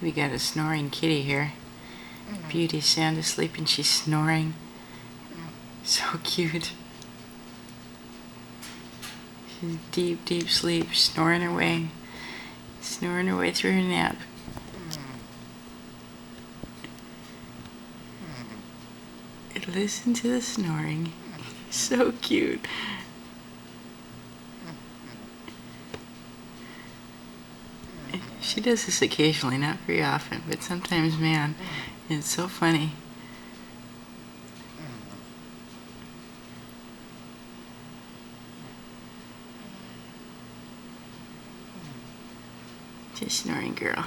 We got a snoring kitty here. Beauty's sound asleep and she's snoring. So cute. She's deep, deep sleep, snoring her way through her nap. And listen to the snoring. So cute. She does this occasionally, not very often, but sometimes, man, it's so funny. Just snoring girl.